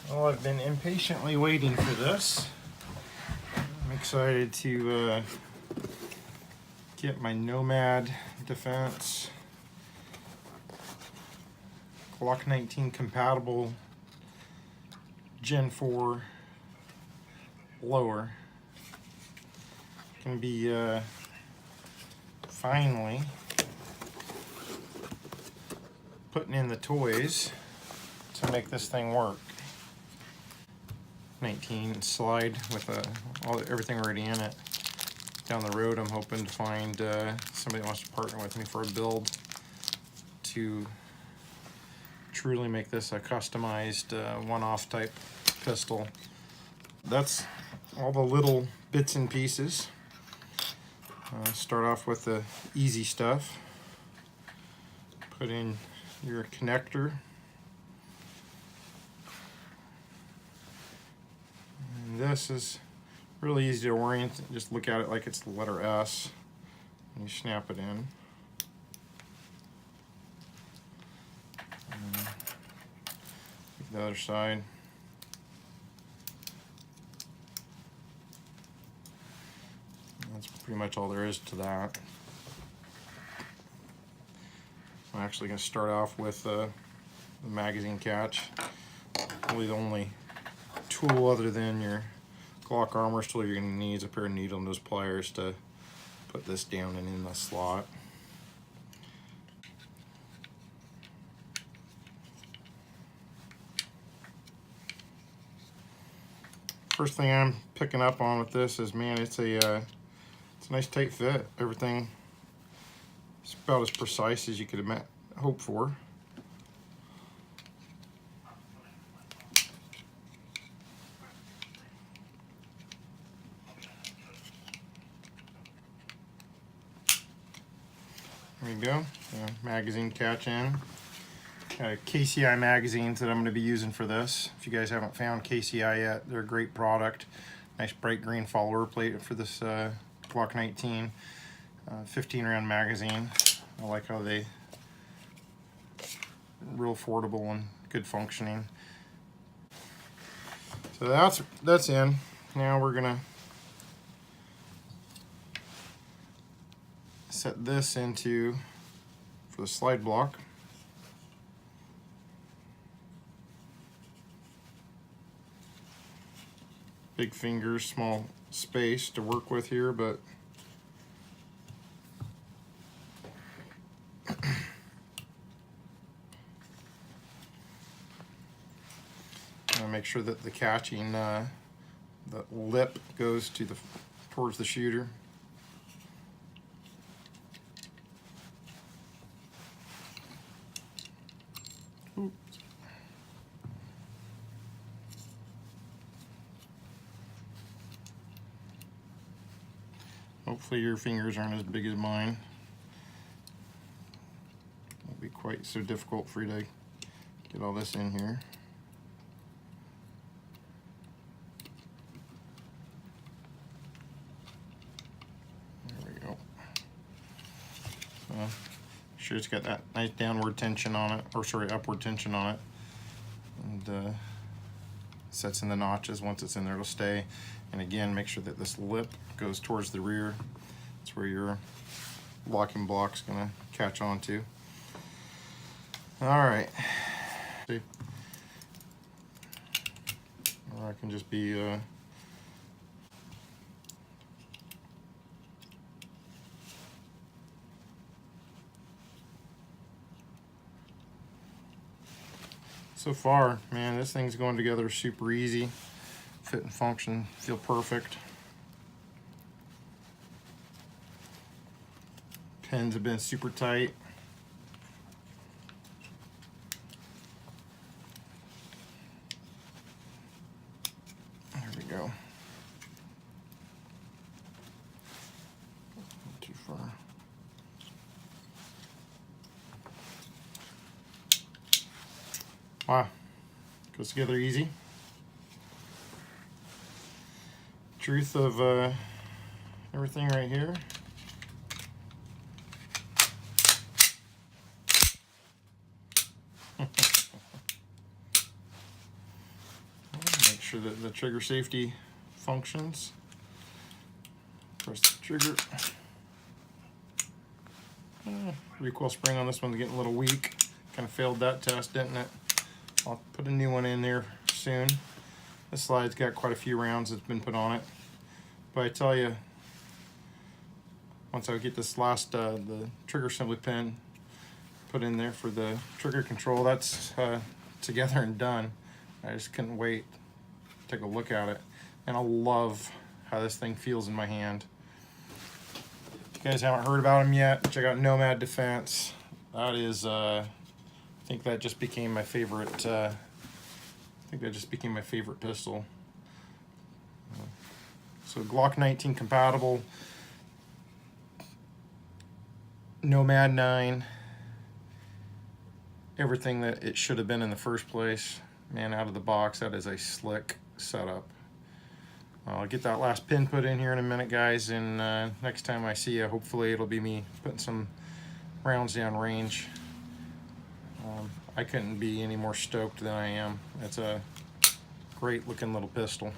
Well, I've been impatiently waiting for this. I'm excited to get my Nomad Defense Glock 19 compatible Gen 4 lower. Can be finally putting in the toys to make this thing work. 19 slide with everything already in it. Down the road, I'm hoping to find somebody that wants to partner with me for a build to truly make this a customized one-off type pistol. That's all the little bits and pieces. Start off with the easy stuff. Put in your connector. And this is really easy to orient. Just look at it like it's the letter S, and you snap it in. And the other side. That's pretty much all there is to that. I'm actually going to start off with the magazine catch. Really the only tool other than your Glock armor tool you're going to need is a pair of needle nose pliers to put this down and in the slot. First thing I'm picking up on with this is, man, it's a nice tight fit. Everything is about as precise as you could hope for. There you go. Magazine catch in. KCI magazines that I'm going to be using for this. If you guys haven't found KCI yet, they're a great product. Nice bright green follower plate for this Glock 19 15 round magazine. I like how they real affordable and good functioning. So that's in. Now we're gonna set this into for the slide block. Big fingers, small space to work with here, but make sure that the catching, the lip goes to towards the shooter. Oops. Hopefully your fingers aren't as big as mine. It won't be quite so difficult for you to get all this in here. Sure, it's got that nice downward tension on it, or sorry, upward tension on it, and sets in the notches. Once it's in there, it'll stay. And again, make sure that this lip goes towards the rear. That's where your locking block's gonna catch onto. All right. See, or I can just be so far, man, this thing's going together super easy. Fit and function, feel perfect. Pins have been super tight. There we go. Not too far. Wow, goes together easy. Truth of everything right here. sure that the trigger safety functions. Press the trigger. Recoil spring on this one's getting a little weak. Kind of failed that test, didn't it? I'll put a new one in there soon. This slide's got quite a few rounds that's been put on it. But I tell you, once I get this last, the trigger assembly pin put in there for the trigger control, that's together and done. I just couldn't wait to take a look at it. And I love how this thing feels in my hand. If you guys haven't heard about them yet, check out Nomad Defense. That is, I think that just became my favorite, pistol. So Glock 19 compatible, Nomad 9, everything that it should have been in the first place. Man, out of the box, that is a slick setup. I'll get that last pin put in here in a minute, guys, and next time I see you, hopefully it'll be me putting some rounds down range. I couldn't be any more stoked than I am. It's a great looking little pistol.